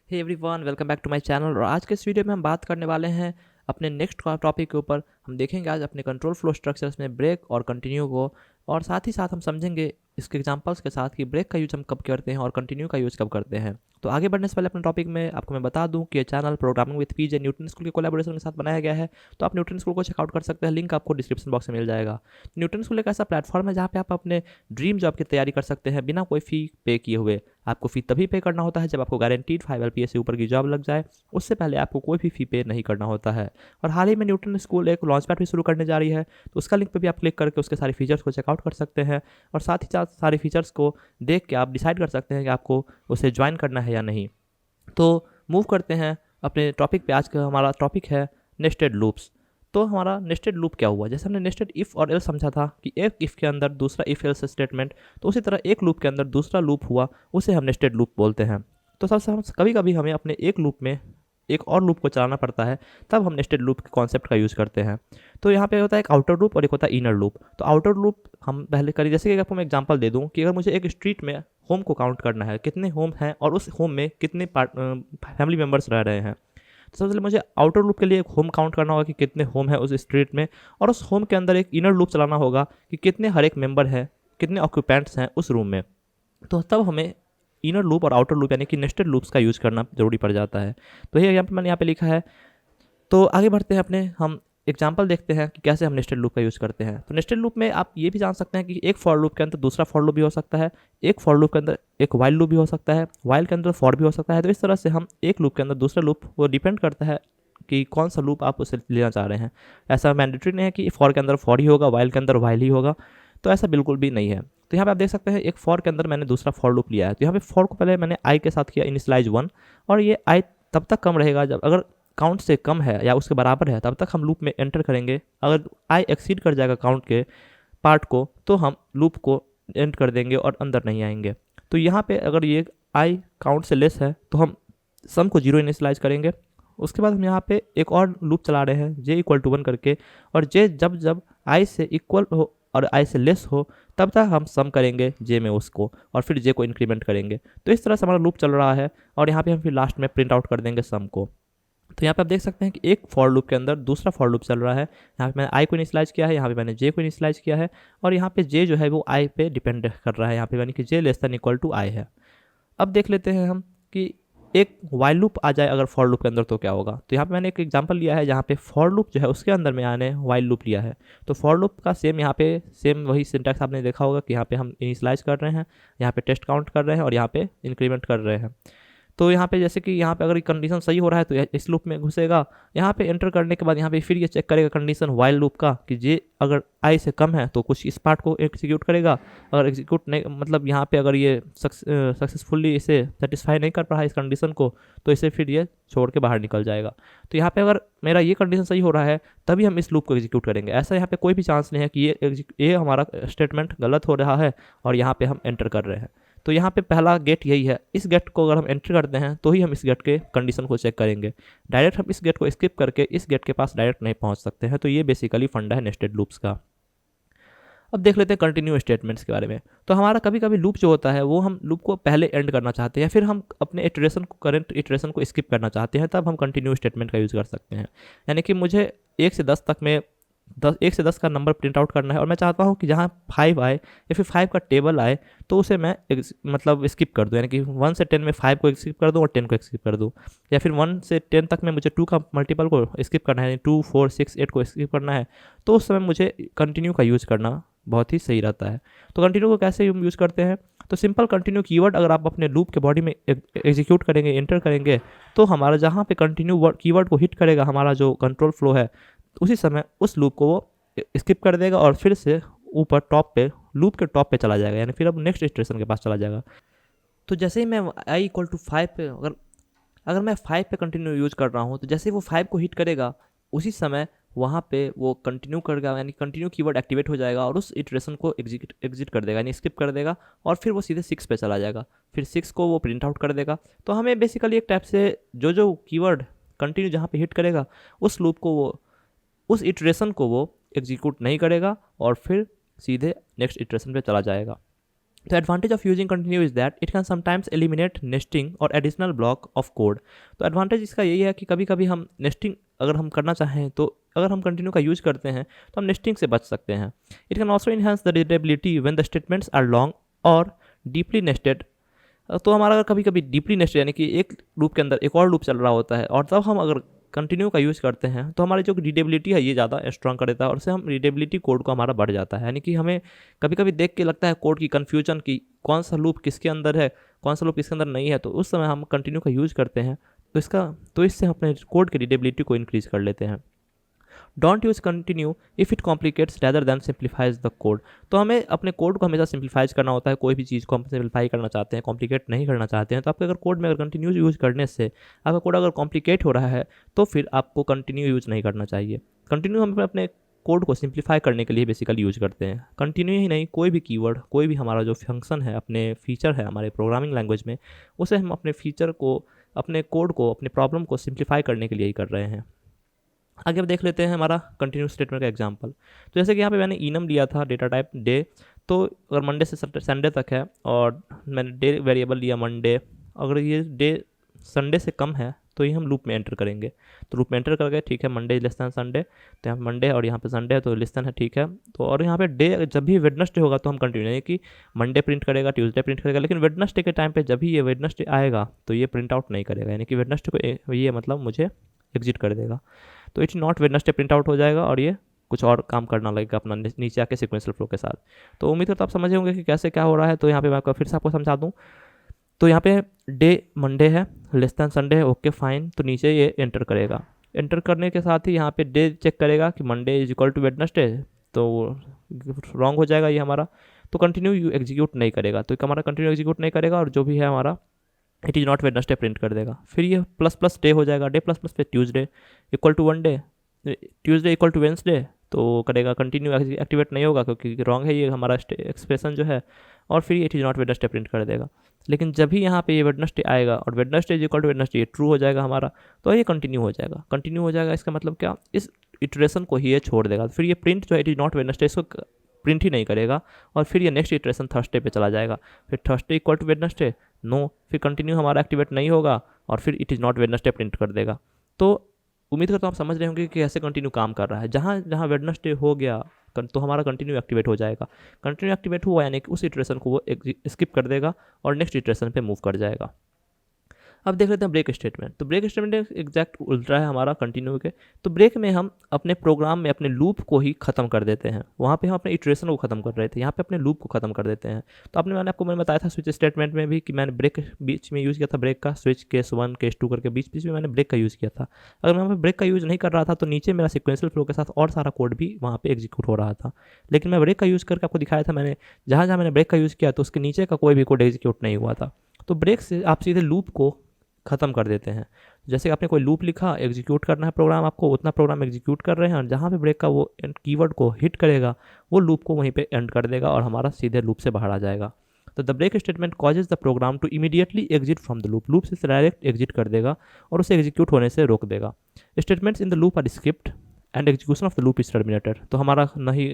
Hey everyone, welcome back to my channel. और आज के इस वीडियो में हम बात करने वाले हैं अपने नेक्स्ट टॉपिक के ऊपर। हम देखेंगे आज अपने कंट्रोल फ्लो स्ट्रक्चर्स में ब्रेक और कंटिन्यू को, और साथ ही साथ हम समझेंगे इसके एग्जांपल्स के साथ कि ब्रेक का यूज हम कब करते हैं और कंटिन्यू का यूज कब करते हैं। तो आगे बढ़ने से पहले अपने टॉपिक में आपको मैं बता दूं कि ये channel programming with PJ Newton school के कोलैबोरेशन के साथ बनाया गया है। तो आप न्यूटन स्कूल को चेकआउट कर सकते हैं, लिंक आपको डिस्क्रिप्शन बॉक्स में मिल जाएगा। न्यूटन स्कूल एक ऐसा प्लेटफॉर्म है जहाँ पे आप अपने ड्रीम जॉब की तैयारी कर सकते हैं बिना कोई फी पे किए हुए। आपको फ़ी तभी पे करना होता है जब आपको गारंटीड 5 LPA से ऊपर की जॉब लग जाए। उससे पहले आपको कोई भी फ़ी पे नहीं करना होता है। और हाल ही में न्यूटन स्कूल एक लॉन्च पैड भी शुरू करने जा रही है, तो उसका लिंक पे भी आप क्लिक करके उसके सारे फीचर्स को चेकआउट कर सकते हैं। और साथ ही साथ सारे फीचर्स को देख के आप डिसाइड कर सकते हैं कि आपको उसे ज्वाइन करना है या नहीं। तो मूव करते हैं अपने टॉपिक पे। आज का हमारा टॉपिक है नेस्टेड लूप्स। तो हमारा नेस्टेड लूप क्या हुआ? जैसे हमने नेस्टेड इफ़ और एल्स समझा था कि एक इफ़ के अंदर दूसरा इफ़ एल्स स्टेटमेंट, तो उसी तरह एक लूप के अंदर दूसरा लूप हुआ, उसे हम नेस्टेड लूप बोलते हैं। तो सबसे हम कभी कभी हमें अपने एक लूप में एक और लूप को चलाना पड़ता है, तब हम नेस्टेड लूप के कॉन्सेप्ट का यूज़ करते हैं। तो यहाँ पे होता है एक आउटर लूप और एक होता है इनर लूप। तो आउटर लूप हम पहले करें, जैसे कि आपको मैं एग्जांपल दे दूँ कि अगर मुझे एक स्ट्रीट में होम को काउंट करना है, कितने होम हैं और उस होम में कितने फैमिली मेम्बर्स रह रहे हैं। तो सबसे पहले मुझे आउटर लूप के लिए एक होम काउंट करना होगा कि कितने होम है उस स्ट्रीट में, और उस होम के अंदर एक इनर लूप चलाना होगा कि कितने हर एक मेंबर है, कितने ऑक्यूपेंट्स हैं उस रूम में। तो तब हमें इनर लूप और आउटर लूप यानी कि नेस्टेड लूप्स का यूज़ करना जरूरी पड़ जाता है। तो ये एग्जाम्पल मैंने यहाँ पे लिखा है। तो आगे बढ़ते हैं अपने, हम एग्जाम्पल देखते हैं कि कैसे हम नेस्टेड लूप का यूज़ करते हैं। तो नेस्टेड लूप में आप ये भी जान सकते हैं कि एक फॉर लूप के अंदर दूसरा फॉर लूप भी हो सकता है, एक फॉर लूप के अंदर एक वाइल लूप भी हो सकता है, वाइल के अंदर फॉर भी हो सकता है। तो इस तरह से हम एक लूप के अंदर दूसरा लूप, वो डिपेंड करता है कि कौन सा लूप आप उसे लेना चाह रहे हैं। ऐसा मैंडेटरी नहीं है कि फॉर के अंदर फॉर ही होगा, वाइल के अंदर वाइल ही होगा। तो ऐसा बिल्कुल भी नहीं है। तो यहाँ पे आप देख सकते हैं एक फॉर के अंदर मैंने दूसरा फॉर लूप लिया है। तो यहाँ पे फॉर को पहले मैंने आई के साथ किया इनिशियलाइज 1, और ये आई तब तक कम रहेगा जब अगर काउंट से कम है या उसके बराबर है, तब तक हम लूप में एंटर करेंगे। अगर आई एक्सीड कर जाएगा काउंट के पार्ट को, तो हम लूप को एंड कर देंगे और अंदर नहीं आएंगे। तो यहाँ पे अगर ये आई काउंट से लेस है तो हम सम को 0 इनिशियलाइज करेंगे। उसके बाद हम यहाँ पे एक और लूप चला रहे हैं जे इक्वल टू 1 करके, और जे जब जब आई से इक्वल हो और आई से लेस हो, तब तक हम सम करेंगे जे में उसको, और फिर जे को इंक्रीमेंट करेंगे। तो इस तरह से हमारा लूप चल रहा है, और यहाँ पे हम फिर लास्ट में प्रिंट आउट कर देंगे सम को। तो यहाँ पे आप देख सकते हैं कि एक फॉर लूप के अंदर दूसरा फॉर लूप चल रहा है। यहाँ पे मैंने आई को इनिशियलाइज किया है, यहाँ पे मैंने जे को इनिशियलाइज किया है, और यहाँ पे जे जो है वो आई पे डिपेंड कर रहा है, यहाँ पे यानी कि जे लेस देन इक्वल टू आई है। अब देख लेते हैं हम कि एक वाइल लूप आ जाए अगर फॉर लूप के अंदर तो क्या होगा। तो यहाँ पे मैंने एक एग्जांपल लिया है जहाँ पे फॉर लूप जो है उसके अंदर में मैंने वाइल लूप लिया है। तो फॉर लूप का सेम यहाँ पे सेम वही सिंटैक्स आपने देखा होगा कि यहाँ पे हम इनिशियलाइज कर रहे हैं, यहाँ पे टेस्ट काउंट कर रहे हैं, और यहाँ पे इंक्रीमेंट कर रहे हैं। तो यहाँ पे जैसे कि यहाँ पे अगर कंडीशन सही हो रहा है तो इस लूप में घुसेगा। यहाँ पे एंटर करने के बाद यहाँ पे फिर ये चेक करेगा कंडीशन वाइल लूप का कि जे अगर आई से कम है तो कुछ इस पार्ट को एग्जीक्यूट करेगा। अगर एग्जीक्यूट नहीं, मतलब यहाँ पे अगर ये सक्सेसफुली इसे सेटिस्फाई नहीं कर पा रहा है इस कंडीशन को, तो इसे फिर ये छोड़ के बाहर निकल जाएगा। तो यहाँ पे अगर मेरा ये कंडीशन सही हो रहा है तभी हम इस लूप को एग्जीक्यूट करेंगे। ऐसा यहाँ पे कोई भी चांस नहीं है कि ये हमारा स्टेटमेंट गलत हो रहा है और यहाँ पे हम एंटर कर रहे हैं। तो यहाँ पे पहला गेट यही है। इस गेट को अगर हम एंटर करते हैं तो ही हम इस गेट के कंडीशन को चेक करेंगे। डायरेक्ट हम इस गेट को स्किप करके इस गेट के पास डायरेक्ट नहीं पहुँच सकते हैं। तो ये बेसिकली फंडा है नेस्टेड लूप्स का। अब देख लेते हैं कंटिन्यू स्टेटमेंट्स के बारे में। तो हमारा कभी कभी लूप जो होता है वो हम लूप को पहले एंड करना चाहते हैं, फिर हम अपने इटरेशन को करंट इटरेशन को स्किप करना चाहते हैं, तब हम कंटिन्यू स्टेटमेंट का यूज़ कर सकते हैं। यानी कि मुझे 1 से 10 तक में 1 से 10 का नंबर प्रिंट आउट करना है, और मैं चाहता हूँ कि जहाँ 5 आए या फिर 5 का टेबल आए तो उसे मैं मतलब स्किप कर दूँ। यानी कि 1 से 10 में 5 को स्किप कर दूँ और 10 को स्किप कर दूँ। या फिर 1 से 10 तक में मुझे 2 का मल्टीपल को स्किप करना है, 2, 4, 6, 8 को स्किप करना है, तो उस समय मुझे कंटिन्यू का यूज़ करना बहुत ही सही रहता है। तो कंटिन्यू को कैसे हम यूज़ करते हैं? तो सिंपल कंटिन्यू कीवर्ड अगर आप अपने लूप के बॉडी में एग्जीक्यूट करेंगे, एंटर करेंगे, तो हमारा जहाँ पे कंटिन्यू कीवर्ड को हिट करेगा हमारा जो कंट्रोल फ्लो है, उसी समय उस लूप को वो स्किप कर देगा और फिर से ऊपर टॉप पे लूप के टॉप पे चला जाएगा, यानी फिर अब नेक्स्ट स्टेशन के पास चला जाएगा। तो जैसे ही मैं आई इक्वल टू 5 पे अगर मैं 5 पे कंटिन्यू यूज कर रहा हूँ, तो जैसे ही वो 5 को हिट करेगा उसी समय वहाँ पे वो कंटिन्यू करेगा, यानी कंटिन्यू कीवर्ड एक्टिवेट हो जाएगा और उस इटरेशन को एग्जिट कर देगा, यानी स्किप कर देगा, और फिर वो सीधे 6 पे चला जाएगा। फिर 6 को वो प्रिंट आउट कर देगा। तो हमें बेसिकली एक टाइप से जो जो कीवर्ड कंटिन्यू जहाँ पे हिट करेगा उस लूप को वो उस इटरेशन को वो एग्जीक्यूट नहीं करेगा और फिर सीधे नेक्स्ट इटरेशन पे चला जाएगा। तो advantage of using continue is that it can sometimes eliminate nesting और एडिशनल ब्लॉक ऑफ कोड। तो एडवांटेज इसका यही है कि कभी कभी हम नेस्टिंग अगर हम करना चाहें तो अगर हम कंटिन्यू का यूज करते हैं तो हम नेस्टिंग से बच सकते हैं। It can also enhance the readability when the statements are long और डीपली नेस्टेड। तो हमारा अगर कभी कभी डीपली नेस्टेड यानी कि एक लूप के अंदर एक और लूप चल रहा होता है और तब हम अगर कंटिन्यू का यूज़ करते हैं तो हमारी जो रीडेबिलिटी है ये ज़्यादा स्ट्रांग कर देता है और उससे हम रीडेबिलिटी कोड को हमारा बढ़ जाता है। यानी कि हमें कभी कभी देख के लगता है कोड की कन्फ्यूजन की कौन सा लूप किसके अंदर है कौन सा लूप किसके अंदर नहीं है, तो उस समय हम कंटिन्यू का यूज़ करते हैं तो इससे हम अपने कोड की रीडेबिलिटी को इंक्रीज़ कर लेते हैं। Don't use continue if it complicates rather than simplifies the code. तो हमें अपने कोड को हमेशा सिंप्लीफाइज करना होता है। कोई भी चीज़ को हम सिंप्लीफाई करना चाहते हैं, कॉम्प्लिकेट नहीं करना चाहते हैं, तो आपके अगर कोड में अगर कंटिन्यू यूज़ करने से आपका कोड अगर कॉम्प्लिकेट हो रहा है तो फिर आपको कंटिन्यू यूज़ नहीं करना चाहिए। कंटिन्यू हम अपने कोड को सिंप्लीफाई करने के लिए बेसिकली यूज करते हैं। कंटिन्यू ही नहीं, कोई भी कीवर्ड, कोई भी हमारा जो फंक्शन है, अपने फीचर है हमारे प्रोग्रामिंग लैंग्वेज में, उसे हम अपने फीचर को, अपने कोड को, अपने प्रॉब्लम को सिंप्लीफाई करने के लिए ही कर रहे हैं। आगे अब देख लेते हैं हमारा कंटिन्यूस स्टेटमेंट का एग्जांपल। तो जैसे कि यहाँ पे मैंने इनम लिया था डेटा टाइप डे, तो अगर मंडे से संडे तक है और मैंने डे वेरिएबल लिया मंडे, अगर ये डे संडे से कम है तो ये हम लूप में एंटर करेंगे। तो लूप में एंटर कर गए, ठीक है, मंडे लेस दैन संडे, तो यहाँ मंडे और यहाँ पे संडे है तो लेस दैन है, ठीक है। तो और यहाँ पे डे जब भी वेडनेसडे होगा तो हम कंटिन्यू, यानी कि मंडे प्रिंट करेगा, ट्यूसडे प्रिंट करेगा, लेकिन वेडनेसडे के टाइम पे जब भी ये वेडनेसडे आएगा तो ये प्रिंट आउट नहीं करेगा, यानी कि वेडनेसडे को ये मतलब मुझे एग्जिट कर देगा। तो it's not Wednesday print out हो जाएगा और ये कुछ और काम करना लगेगा अपना नीचे आके सीक्वेंशियल फ्लो के साथ। तो उम्मीद करता आप समझे होंगे कि कैसे क्या हो रहा है। तो यहाँ पे मैं फिर से आपको समझा दूँ। तो यहाँ पे डे मंडे है, लेस दैन संडे है, ओके फाइन, तो नीचे ये एंटर करेगा। एंटर करने के साथ ही यहाँ पे डे चेक करेगा कि Monday is equal to Wednesday, तो रॉन्ग हो जाएगा ये हमारा, तो कंटिन्यू एग्जीक्यूट नहीं करेगा। तो हमारा कंटिन्यू एग्जीक्यूट नहीं करेगा और जो भी है हमारा it is not Wednesday print कर देगा। फिर ये प्लस प्लस डे हो जाएगा, डे प्लस प्लस पे Tuesday equal to one day, Tuesday equal to Wednesday, तो करेगा कंटिन्यू एक्टिवेट नहीं होगा क्योंकि रॉन्ग है ये हमारा एक्सप्रेशन जो है, और फिर it is not Wednesday print कर देगा। लेकिन जब भी यहाँ पे ये वेडनेसडे आएगा और Wednesday is equal to Wednesday, ये ट्रू हो जाएगा हमारा, तो ये कंटिन्यू हो जाएगा। कंटिन्यू हो जाएगा इसका मतलब क्या, इस इटरेशन को ही ये छोड़ देगा। फिर ये प्रिंट जो है इट इज़ नॉट वेडनेसडे, इसको प्रिंट ही नहीं करेगा और फिर ये नेक्स्ट इटरेशन थर्सडे पे चला जाएगा। फिर Thursday equal to Wednesday, no, फिर कंटिन्यू हमारा एक्टिवेट नहीं होगा और फिर it is not Wednesday print कर देगा। तो उम्मीद करता हूँ आप समझ रहे होंगे कि कैसे कंटिन्यू काम कर रहा है। जहाँ जहाँ वेडनेसडे हो गया तो हमारा कंटिन्यू एक्टिवेट हो जाएगा। कंटिन्यू एक्टिवेट हुआ यानी कि उस इटरेशन को वो स्किप कर देगा और नेक्स्ट इटरेशन पे मूव कर जाएगा। अब देख लेते हैं ब्रेक स्टेटमेंट। तो ब्रेक स्टेटमेंट एग्जैक्ट उल्टा है हमारा कंटिन्यू के। तो ब्रेक में हम अपने प्रोग्राम में अपने लूप को ही खत्म कर देते हैं। वहाँ पे हम अपने इटरेशन को खत्म कर रहे थे, यहाँ पे अपने लूप को खत्म कर देते हैं। तो मैंने बताया था स्विच स्टेटमेंट में भी कि मैंने ब्रेक बीच में यूज़ किया था, ब्रेक का स्विच केस 1 केस 2 करके बीच बीच में मैंने ब्रेक का यूज़ किया था। अगर मैं वहाँ पर ब्रेक का यूज़ नहीं कर रहा था तो नीचे मेरा सिक्वेंशियल फ्लो के साथ और सारा कोड भी वहाँ पर एग्जीक्यूट हो रहा था। लेकिन मैं ब्रेक का यूज़ करके आपको दिखाया था, मैंने जहाँ जहाँ मैंने ब्रेक का यूज़ किया तो उसके नीचे का कोई भी कोड एग्जीक्यूट नहीं हुआ था। तो ब्रेक से आप सीधे लूप को ख़त्म कर देते हैं। जैसे आपने कोई लूप लिखा, एग्जीक्यूट करना है प्रोग्राम आपको, उतना प्रोग्राम एग्जीक्यूट कर रहे हैं और जहाँ पे ब्रेक का वो कीवर्ड को हिट करेगा वो लूप को वहीं पे एंड कर देगा और हमारा सीधे लूप से बाहर आ जाएगा। तो the break statement causes the program to immediately exit from the loop से डायरेक्ट एग्जिट कर देगा और उसे एग्जीक्यूट होने से रोक देगा। Statements in the loop are skipped and execution of the loop is terminated. तो हमारा नहीं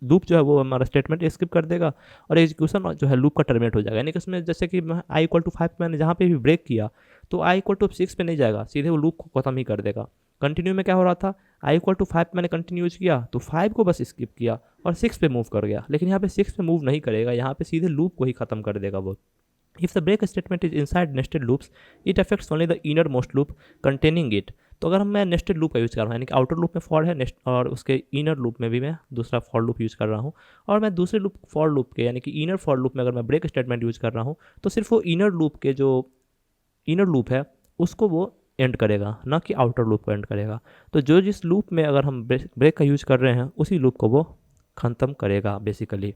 लूप जो है वो हमारा स्टेटमेंट स्किप कर देगा और एग्जीक्यूशन जो है लूप का टर्मिनेट हो जाएगा। यानी कि उसमें जैसे कि आई इक्वल टू 5 मैंने जहाँ पे भी ब्रेक किया तो आई इक्वल टू 6 पे नहीं जाएगा, सीधे वो लूप को खत्म ही कर देगा। कंटिन्यू में क्या हो रहा था, आई इक्वल टू 5 मैंने कंटिन्यू किया तो 5 को बस स्किप किया और 6 पे मूव कर गया, लेकिन यहाँ पे 6 पे मूव नहीं करेगा, यहाँ पे सीधे लूप को ही खत्म कर देगा वो। If the break statement is inside nested loops, it affects only the innermost loop containing it. तो अगर मैं नेस्टेड लूप का यूज़ कर रहा हूँ, यानी कि आउटर लूप में फॉर है नेक्स्ट और उसके इनर लूप में भी मैं दूसरा फॉर लूप यूज़ कर रहा हूँ, और मैं दूसरे लूप फॉर लूप के यानी कि इनर फॉर लूप में अगर मैं ब्रेक स्टेटमेंट यूज़ कर रहा हूँ तो सिर्फ वो इनर लूप के जो इनर लूप है उसको वो एंड करेगा, ना कि आउटर लूप को एंड करेगा। तो जो जिस लूप में अगर हम ब्रेक का यूज़ कर रहे हैं उसी लूप को वो ख़त्म करेगा basically.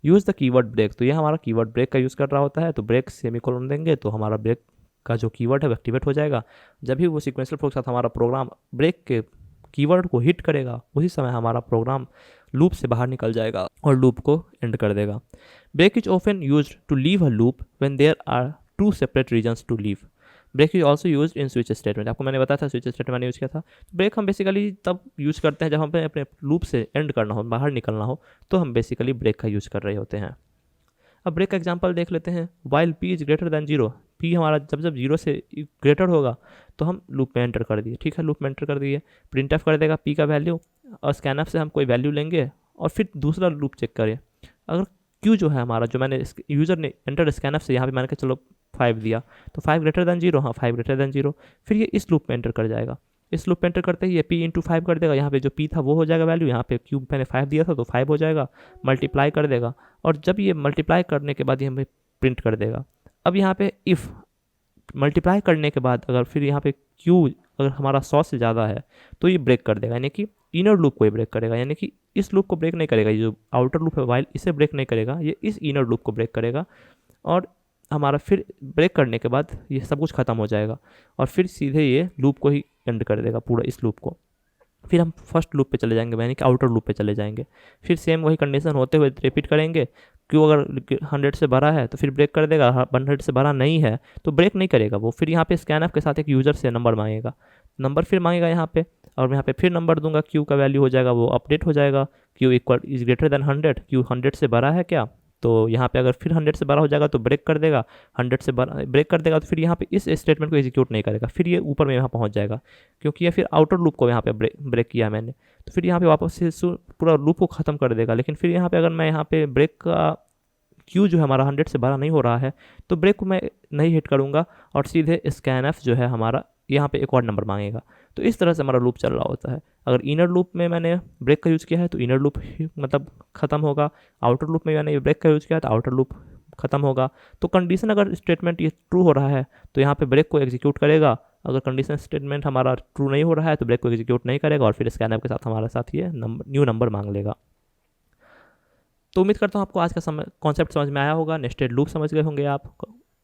Use the keyword break, तो ये हमारा कीवर्ड ब्रेक का यूज़ कर रहा होता है, तो ब्रेक सेमीकोलन देंगे तो हमारा ब्रेक का जो कीवर्ड है वो एक्टिवेट हो जाएगा। जब भी वो सीक्वेंशियल फ्लो के साथ हमारा प्रोग्राम ब्रेक के कीवर्ड को हिट करेगा उसी समय हमारा प्रोग्राम लूप से बाहर निकल जाएगा और लूप को एंड कर देगा। Break is often used to leave a loop when there are 2 separate reasons to leave. Break is also use in switch statement, आपको मैंने बताया था स्विच स्टेटमेंट मैंने यूज़ किया था। ब्रेक हम बेसिकली तब यूज़ करते हैं जब हमें अपने लूप से एंड करना हो, बाहर निकलना हो, तो हम बेसिकली ब्रेक का यूज़ कर रहे होते हैं। अब ब्रेक का एग्जांपल देख लेते हैं। While P is greater than zero, P हमारा जब जब जीरो से ग्रेटर होगा तो हम लूप में एंटर कर दिए, ठीक है, लूप में एंटर कर दिए, प्रिंट एफ कर देगा पी का वैल्यू, और स्कैन एफ से हम कोई वैल्यू लेंगे और फिर दूसरा लूप चेक करें। अगर क्यू जो है हमारा, जो मैंने यूज़र ने एंटर स्कैन एफ से यहाँ पे मान के चलो 5 दिया, तो 5 ग्रेटर दैन जीरो, हाँ 5 ग्रेटर दैन जीरो, फिर ये इस लूप में एंटर कर जाएगा। इस लूप में एंटर करते ही ये p इंटू 5 कर देगा, यहाँ पे जो p था वो हो जाएगा वैल्यू, यहाँ पे q मैंने 5 दिया था तो 5 हो जाएगा, मल्टीप्लाई कर देगा, और जब ये मल्टीप्लाई करने के बाद ये हमें प्रिंट कर देगा। अब यहाँ पे इफ़ मल्टीप्लाई करने के बाद अगर फिर यहाँ पे q अगर हमारा 100 से ज़्यादा है तो ये ब्रेक कर देगा, यानी कि इनर लूप को ही ब्रेक करेगा, यानी कि इस लूप को ब्रेक नहीं करेगा, ये जो आउटर लूप है वाइल इसे ब्रेक नहीं करेगा, ये इस इनर लूप को ब्रेक करेगा, और हमारा फिर ब्रेक करने के बाद ये सब कुछ ख़त्म हो जाएगा, और फिर सीधे ये लूप को ही एंड कर देगा, पूरा इस लूप को। फिर हम फर्स्ट लूप पे चले जाएंगे, यानी कि आउटर लूप पे चले जाएंगे, फिर सेम वही कंडीशन होते हुए रिपीट करेंगे। क्यों अगर 100 से बड़ा है तो फिर ब्रेक कर देगा, 100 से बड़ा नहीं है तो ब्रेक नहीं करेगा वो, फिर यहाँ पे स्कैन एफ के साथ एक यूज़र से नंबर मांगेगा, नंबर फिर मांगेगा यहाँ पे, और मैं यहाँ पे फिर नंबर दूंगा, क्यू का वैल्यू हो जाएगा वो अपडेट हो जाएगा, Q equal is greater than 100, Q 100 से बड़ा है क्या, तो यहाँ पे अगर फिर 100 से बड़ा हो जाएगा तो ब्रेक कर देगा, 100 से बड़ा ब्रेक कर देगा तो फिर यहाँ पे इस स्टेटमेंट को एग्जीक्यूट नहीं करेगा, फिर ये ऊपर में यहाँ पहुँच जाएगा, क्योंकि ये फिर आउटर लूप को यहाँ पे ब्रेक किया मैंने, तो फिर यहाँ पे वापस से पूरा लूप को ख़त्म कर देगा। लेकिन फिर यहाँ पे अगर मैं यहाँ पे ब्रेक का क्यू जो है हमारा 100 से बड़ा नहीं हो रहा है तो ब्रेक को मैं नहीं हिट करूँगा, और सीधे स्कैन एफ जो है हमारा यहाँ पे एक और नंबर मांगेगा। तो इस तरह से हमारा लूप चल रहा होता है। अगर इनर लूप में मैंने ब्रेक का यूज़ किया है तो इनर लूप मतलब ख़त्म होगा, आउटर लूप में मैंने ब्रेक का यूज़ किया है तो आउटर लूप ख़त्म होगा। तो कंडीशन अगर स्टेटमेंट ये ट्रू हो रहा है तो यहाँ पे ब्रेक को एग्जीक्यूट करेगा, अगर कंडीशन स्टेटमेंट हमारा ट्रू नहीं हो रहा है तो ब्रेक को एग्जीक्यूट नहीं करेगा, और फिर स्कैन एफ के साथ हमारे साथ ये न्यू नंबर मांग लेगा। तो उम्मीद करता हूँ आपको आज का कॉन्सेप्ट समझ में आया होगा, नेस्टेड लूप समझ गए होंगे आप,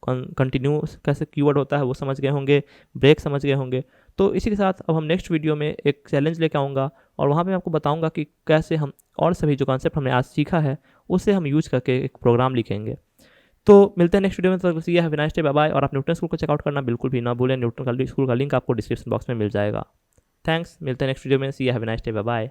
कंटिन्यू कैसे कीवर्ड होता है वो समझ गए होंगे, ब्रेक समझ गए होंगे। तो इसी के साथ अब हम नेक्स्ट वीडियो में एक चैलेंज लेके आऊँगा, और वहाँ पे मैं आपको बताऊँगा कि कैसे हम और सभी जो कॉन्सेप्ट हमने आज सीखा है उसे हम यूज करके एक प्रोग्राम लिखेंगे। तो मिलते हैं नेक्स्ट वीडियो में, तब तक have a nice day, bye bye. और आप न्यूटन स्कूल को चेकआउट करना बिल्कुल भी ना भूलें, न्यूटन स्कूल का लिंक आपको डिस्क्रिप्शन बॉक्स में मिल जाएगा। थैंक्स, मिलते हैं नेक्स्ट वीडियो में, see have a nice day, bye bye.